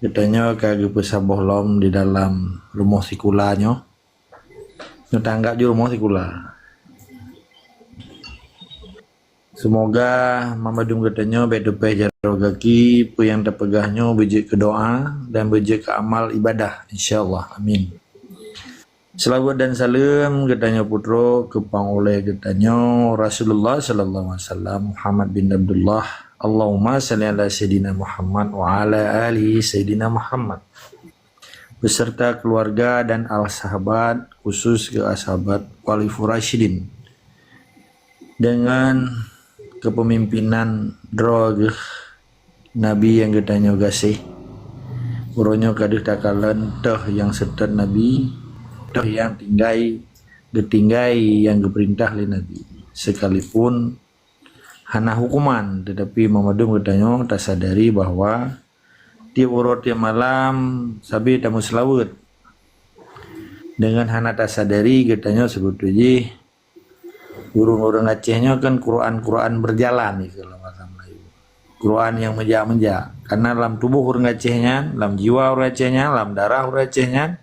Katanya kagak pesaboh lom di dalam rumah sikulanya. Ngetangga ju rumah sikula. Semoga Mamadum katanya bedepe jaro gaki pu yang terpegahnya bejik ke doa dan bejik ke amal ibadah insyaallah amin. Selawat dan salam katanya putro kepang oleh katanya Rasulullah sallallahu alaihi wasallam Muhammad bin Abdullah. Allahumma salli ala sayyidina Muhammad wa ala ali sayyidina Muhammad beserta keluarga dan al sahabat khusus ke sahabat Khalifur Rasyidin dengan kepemimpinan drog Nabi yang katanya gasih uronyo kadih takalan teh yang setet Nabi teh yang tinggai yang diperintah oleh Nabi sekalipun hana hukuman, tetapi Mamadum katanya tak sadari bahwa tiap urut tiap malam sabi tamu selawat dengan hana tak sadari katanya sebetulnya urung-urung Acehnya kan Quran berjalan nih kalau bahasa Melayu. Quran yang menja karena dalam tubuh urung Acehnya, dalam jiwa urung Acehnya, dalam darah urung Acehnya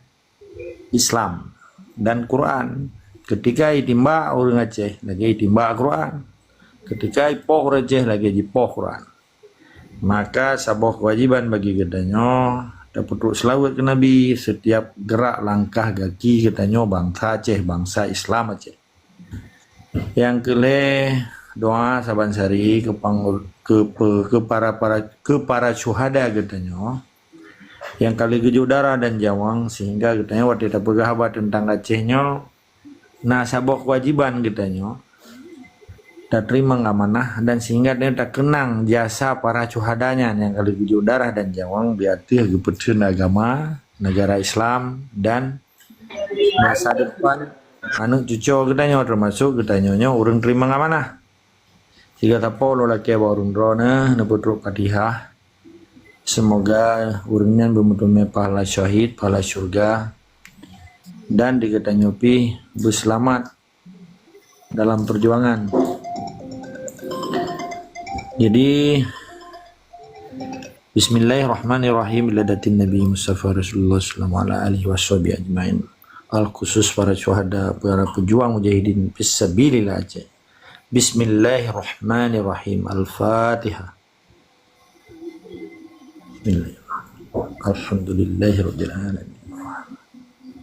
Islam dan Quran. Ketika itimba urung Aceh lagi itimba Quran. Ketika ipoh urung Aceh lagi jipoh Quran. Maka sebuah kewajiban bagi katanya dapat selawat ke Nabi setiap gerak langkah kaki katanya bangsa Aceh, bangsa Islam Aceh. Yang kelih doa saban sari ke para syuhada katanya yang kali keju darah dan jawang sehingga katanya waktu kita pegahabat tentang Acehnya nah sabok kewajiban katanya tak terima ngamanah dan sehingga dia tak kenang jasa para syuhadanya yang kali keju darah dan jawang biarti keputusan agama negara Islam dan masa depan anu cucu katanya termasuk katanya urang terima ngamanah jika tapo lo laki warung drone na putruk Fatihah. Semoga urangnya bermutume pahala syahid, pahala surga dan dikatanya pi berselamat dalam perjuangan. Jadi Bismillahirrahmanirrahim iladatin Nabi Mustafa Rasulullah sallallahu alaihi wasallam ajmain. Al khusus para syuhada, para pejuang mujahidin fisabilillah Aceh. Bismillahirrahmanirrahim. Al-Fatihah. Bismillahirrahmanirrahim. Alhamdulillahirabbil alamin.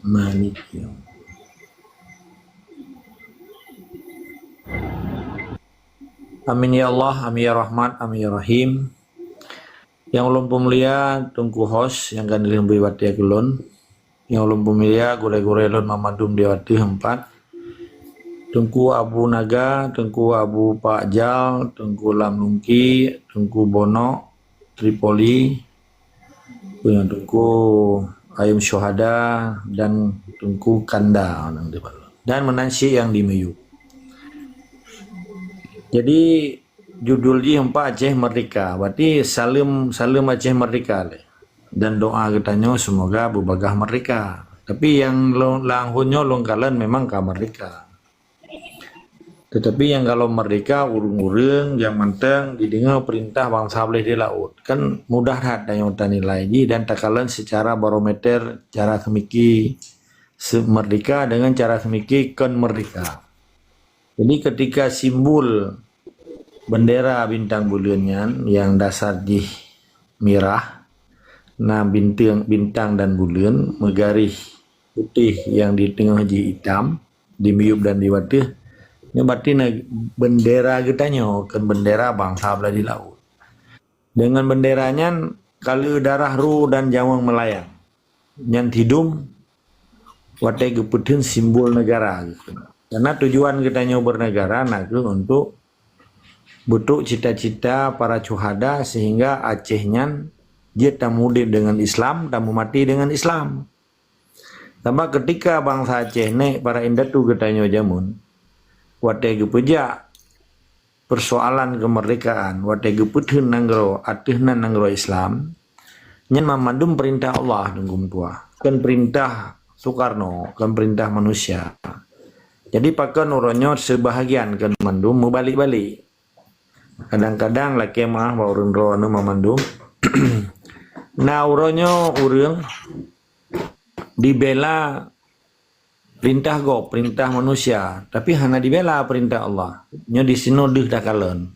Maliki yaum. Amin ya Allah, amin ya Rahman, amin ya Rahim. Yang ulun pemulia tungku host yang kan dilin beriwati akulun. Yang ulun pemulia gore-gore lun Mamadum diwati 4. Tungku Abu Naga, Tungku Abu Pak Jal, Tungku Lam Nungki, Tungku Bono, Tripoli, punya Tungku Ayam Syuhada dan Tungku Kanda dan menansi yang di Meyu. Jadi judulnya 4 Aceh Merdeka, berarti salim Aceh Merdeka le. Dan doa katanya semoga berbagah merdeka. Tapi yang langhunnya longkalan memang ka merdeka. Tetapi yang kalau merdeka urung-urung yang menteng didengar perintah bangsa boleh di laut kan mudah hati yang nilai ini dan takalan secara barometer cara semiki merdeka dengan cara semiki kan merdeka. Jadi ketika simbol bendera bintang bulannya yang dasar di merah, nah bintang dan bulan megaris putih yang di tengah di hitam, di miup dan di watih. Ini berarti bendera kitanya kan bendera bangsa belah di laut. Dengan benderanya kalau darah ru dan jawang melayang. Yang hidung watai keputin simbol negara gitu. Karena tujuan kitanya bernegara itu untuk bentuk cita-cita para syuhada sehingga Acehnya dia tamu dengan Islam, tamu mati dengan Islam. Tambah ketika bangsa Aceh nek para indatu kitanya jamun watai gepeja persoalan kemerdekaan watai geputun nanggro atihna nanggro Islam nyen Mamadum perintah Allah denggum tua kan perintah Soekarno kan perintah manusia jadi pakai nuronyo sebahagian kan Mamadum mau balik-balik kadang-kadang laki mah baurun rono Mamadum Nah uronyo urang dibela perintah perintah manusia, tapi hana dibela perintah Allah. Nyo di sino deh dah kalen.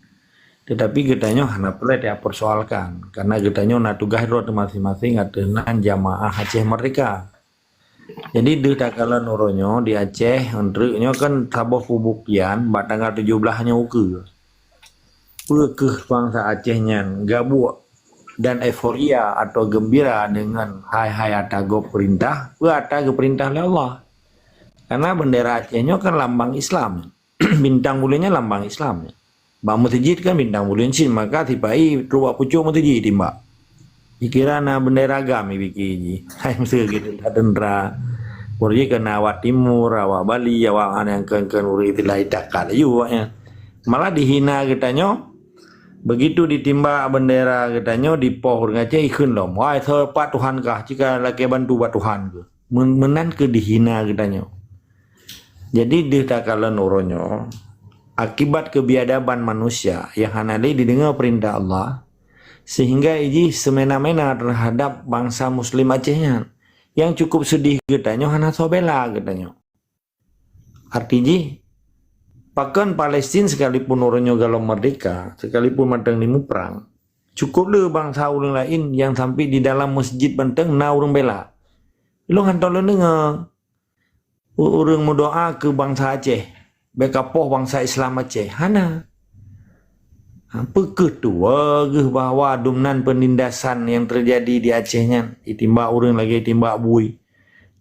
Tetapi getanyo hana pula dia persoalkan, karena getanyo na tugas rot masing-masing dengan jamaah Aceh Merdeka. Jadi deh dah kalen uronyo di Aceh, nyo kan saboh pembuktian, bat tanggal 17-nya uke. Pekeh bangsa Acehnya gabuk dan euforia atau gembira dengan hai atago perintah, atago perintah oleh Allah. Karena bendera Acehnya kan lambang Islam. Bintang bulannya lambang Islam. Bang Mutijid kan bintang bulan sin, maka tipai ruak pucuk Mutijid timbak. Dikira na bendera agami biki. Hai mesti gitu tadendra. Purji kena awak timur, awak Bali, awak yang kan uri itilah itakal ya. Malah dihina kitanya. Begitu ditimbak bendera kitanya di poh Aceh ikun lom. Wah, pak Tuhan kah? Jika laki bantu buat Tuhan ke. Menan ke dihina kitanya. Jadi ditakalan uronyo akibat kebiadaban manusia yang hanali didengar perintah Allah sehingga iji semena-mena terhadap bangsa Muslim Acehnya yang cukup sedih kitanya hana sobela kitanya. Artinya pakan Palestina sekalipun uronyo galau merdeka, sekalipun matang limu perang, cukup le bangsa orang lain yang sampai di dalam masjid banteng na urang bela. Lo hantol dengar orang berdoa ke bangsa Aceh, bekapoh bangsa Islam Aceh, hana. Apa kedua bahwa dumnan penindasan yang terjadi di Acehnya, ditimbak orang lagi timbak bui,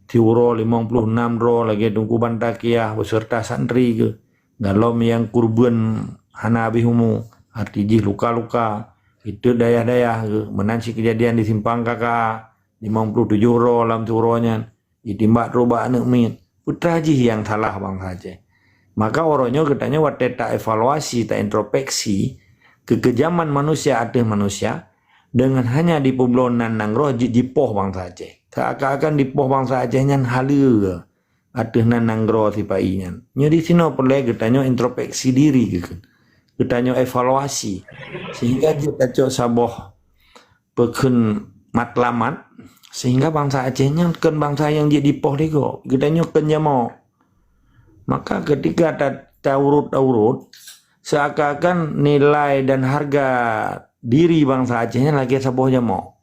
tiuro 56 ro lagi tungku bantakiah beserta santri ke, dalam yang kurban hana abihumu, artinya luka-luka, itu dayah-dayah ke, menansi kejadian di Simpang Kakak, 57 ro dalam turonya, ditimbak roba anak mit. Putra ji yang salah bangsa Aceh. Maka orangnya katanya waktu tak evaluasi, tak introspeksi kekejaman manusia ada manusia dengan hanya di peblonan nangroh jipoh bangsa Aceh. Seakan-akan di poh bangsa Acehnya halu ada nangroh tipainya. Nyari sini perlu katanya introspeksi diri gitu. Katanya evaluasi sehingga kita cok saboh pekun matlamat. Sehingga bangsa Acehnya kan bangsa yang jadi poh dego, kita nyokan jamo. Maka ketika taurut seakan-akan nilai dan harga diri bangsa Acehnya lagi saboh jamo.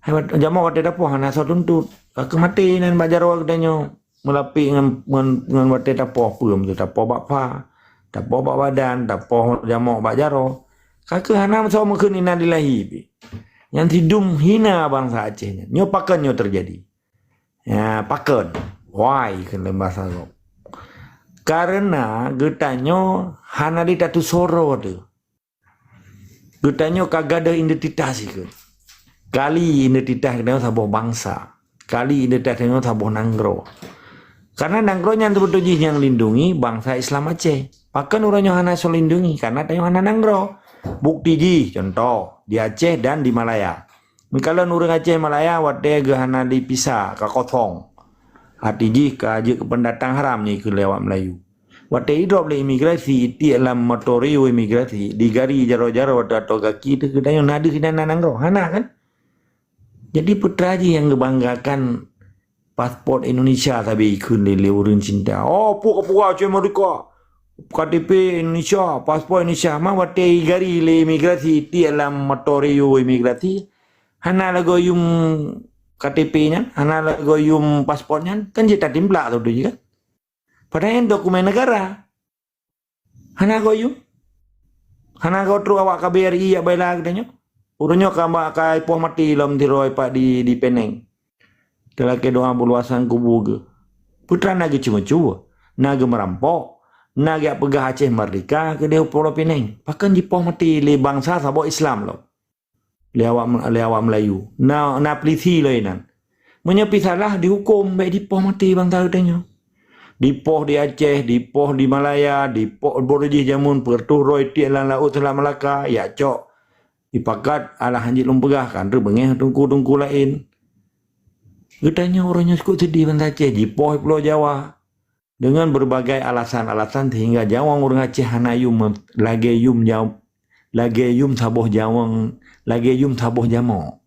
Hebat jamo waktu dapoh hana so tuntut kematian bajaro katanya melapi dengan waktu dapoh pun tu dapoh bapa, dapoh bak badan, dapoh jamo bajaro. Kakek hana so mungkin inadilahi. Yang hidung hina bangsa Acehnya. Nyo pakan nyo terjadi. Ya, pakan. Why kena bahasa lo. Karena getanyo hana di tatu soro tu. Getanyo kagak ada identitas itu. Kali identitas kita saboh bangsa. Kali identitas kita saboh nanggro. Karena nanggro-nya betul yang lindungi bangsa Islam Aceh. Pakan orangnya hana so lindungi karena tayo hana nanggro. Bukti ji contoh di Aceh dan di Malaya. Kalau nurung Aceh Malaya wate gehana dipisah ke kotong. Hati ji ke aja ke pendatang haram ni ke lewat Melayu. Wate hidup le imigrasi iti alam motorio imigrasi digari jaro-jaro wate atau kaki itu kedayo nadu hinan nanangro hana kan. Jadi putra ji yang ngebanggakan paspor Indonesia tapi ikut le urun cinta. Oh puka-puka Aceh Merdeka. KTP Indonesia, paspor Indonesia, mah wate gari le imigrasi ti alam motorio imigrasi. Hana lago yung KTP-nya, hana lago yung paspornya, kan jita timpla tu dia kan. Padahal dokumen negara. Hana go yung, hana go tru awak KBRI ya baila katanya. Urunyo kamba kai poh mati lam tiroi pak di Peneng. Kelake doa buluasan kubu. Putra nagi cuma-cuma, nagi merampok. Naga pegah Aceh Merdeka ke dia Pulau Pinang. Pakan jipoh mati le bangsa sabo Islam lo. Le awak Melayu. Na peliti lo inan. Menyepi salah dihukum baik dipoh mati bangsa katanya. Dipoh di Aceh, dipoh di Malaya, dipoh Borji Jamun, Perturoi Tialan Laut Selat Melaka, ya cok. Dipakat ala hanjit lumpegah kan rebengeh tungku-tungku lain. Katanya orangnya cukup sedih bangsa Aceh, dipoh Pulau Jawa. Dengan berbagai alasan-alasan sehingga jawang orang Aceh hanayum lagi yum saboh jawang lagi yum saboh jamo.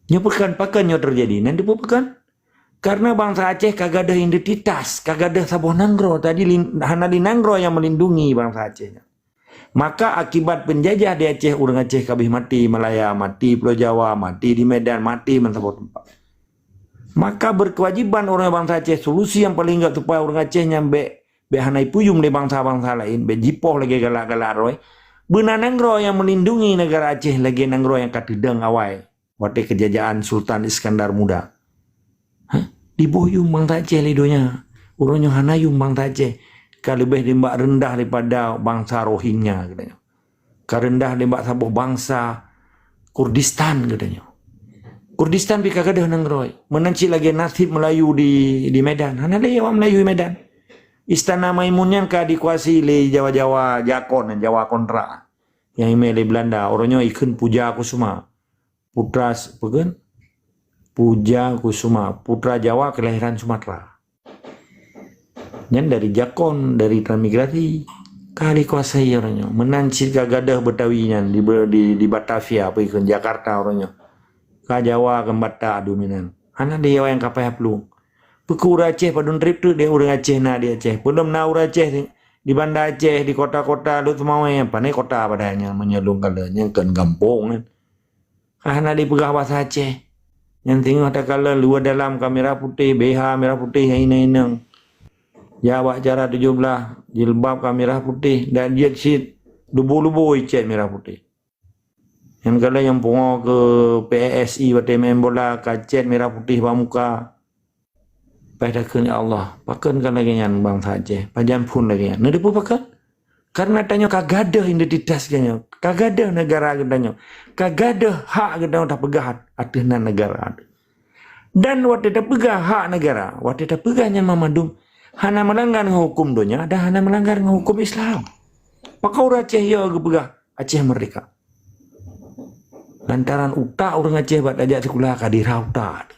Nya pekan pakan nya terjadi nanti pekan karena bangsa Aceh kagak ada identitas, kagak ada sabuh nanggro tadi hana di nanggro yang melindungi bangsa Acehnya. Maka akibat penjajah di Aceh, urang Aceh kabeh mati, Malaya mati, Pulau Jawa mati, di Medan mati, mensabuh tempat. Maka berkewajiban orang bangsa Aceh solusi yang paling enggak supaya orang Aceh nyambe be hanai puyum di bangsa-bangsa lain, be jipoh lagi galak-galak roy. Beuna nanggro yang melindungi negara Aceh lagi nanggro yang katedeng awai. Waktu kejajaan Sultan Iskandar Muda. Diboyung bangsa Aceh lidonya. Urangnya hanayung bangsa Aceh. Lebih dimbak rendah daripada bangsa Rohingya katanya. Rendah dimbak sabuh bangsa Kurdistan katanya. Kurdistan pika kadah nangroi. Menanci lagi nasib Melayu di Medan. Hana dia orang Melayu di Medan. Istana Maimunyan ka dikuasai oleh Jawa-Jawa Jakon dan Jawa Kontra. Yang email Belanda. Orangnya ikun Puja Kusuma. Putra pegan Puja Kusuma, putra Jawa kelahiran Sumatera. Yang dari Jakon, dari transmigrasi, kali kuasai orangnya. Menanci kagadah Betawinya di Batavia, apa ikut Jakarta orangnya. Ka Jawa ke Bata dominan. Hana dia yang kapai haplung. Peku Aceh padun trip tu dia orang Aceh na di Aceh. Belum na orang Aceh di Banda Aceh di kota-kota lu semua yang pandai kota padanya menyelung kalanya kan gampung kan. Hana di pegah bahasa Aceh. Yang tengok ada kala luar dalam kamera putih, BH merah putih yang inang-inang. Jawab cara 17, jilbab kamera putih dan jet sheet lubu-lubu icet merah putih. Yang kala yang pungo ke PSI waktu main bola kacet merah putih bamuka. Pada ya Allah, pakan kan lagi yang bangsa Aceh, pajan pun lagi yang. Nadi pun pakan? Karena tanya kagada identitas kanya, kagada negara katanya, kagada hak katanya tak pegahat atenan negara. Dan waktu tak pegah hak negara, waktu tak pegahnya Mamadum, hana melanggar hukum dunia dan hana melanggar hukum Islam. Maka orang Aceh ya pegah Aceh merdeka. Lantaran utak orang Aceh buat ajak sekolah kadirah utak.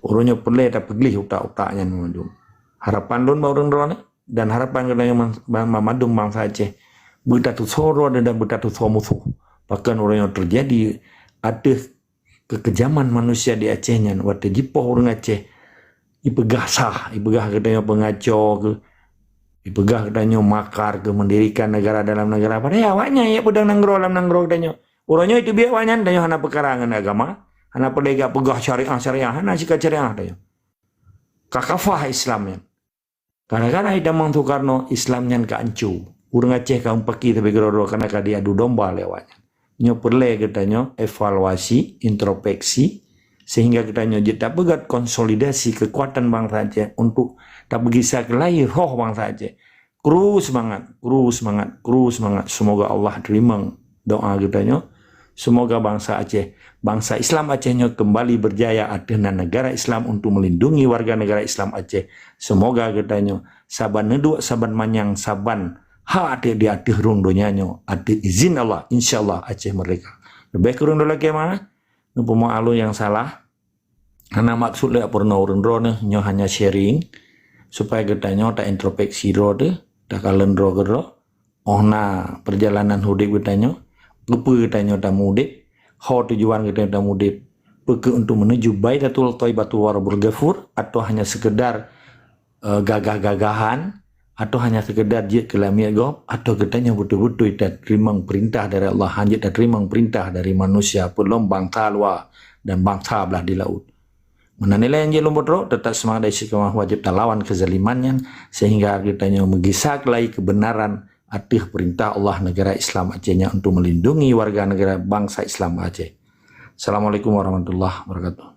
Orangnya pelai tak pegih utak-utaknya Mamadum. Harapan don orang dorang dan harapan katanya Mamadum bangsa Aceh bertatu soro dan bertatu musuh. Bahkan orang yang terjadi ada kekejaman manusia di Acehnya. Waktu jipoh orang Aceh ipegah sah, ipegah katanya pengacau ke, ipegah katanya makar ke mendirikan negara dalam negara. Padahal awaknya ya pedang nanggro dalam nanggro katanya. Orangnya itu biar awaknya katanya hana pekarangan agama, hana pelega pegah syariah, hana sikat syariah katanya. Kakafah Islamnya. Karena Idamang Soekarno Islamnya keancu. Urang Aceh kaum peki tapi geroro karena dia adu domba lewatnya. Nyo perle katanya evaluasi, introspeksi sehingga katanya tak begat konsolidasi kekuatan bangsa Aceh untuk tak begisah ke lahir roh bangsa Aceh. Kru semangat. Semoga Allah terima doa katanya. Semoga bangsa Aceh, bangsa Islam Acehnya kembali berjaya dengan negara Islam untuk melindungi warga negara Islam Aceh. Semoga katanya saban neduk, saban manyang, saban hak ada di atas rung donyanya. Ada izin Allah, insyaAllah Aceh merdeka. Lebih kurang dulu lagi mana? Numpama alu yang salah. Karena maksudnya pernah orang drone nyo hanya sharing supaya katanya tak introspeksi rode, tak kalen roh. Oh na perjalanan hidup katanya. Lupa katanya tak mudik, tujuan katanya tak mudik, pergi untuk menuju Baitul Thaibatul Warabul Ghafur atau hanya sekedar gagah-gagahan atau hanya sekedar jid kelamiat gob atau katanya betul-betul tak terima perintah dari Allah, hanya tak terima perintah dari manusia pelom bangsa luar dan bangsa belah di laut. Menanilai yang jelum bodoh tetap semangat istiqamah wajib lawan kezalimannya sehingga katanya mengisak lagi kebenaran arti perintah Allah negara Islam Acehnya untuk melindungi warga negara bangsa Islam Aceh. Assalamualaikum warahmatullahi wabarakatuh.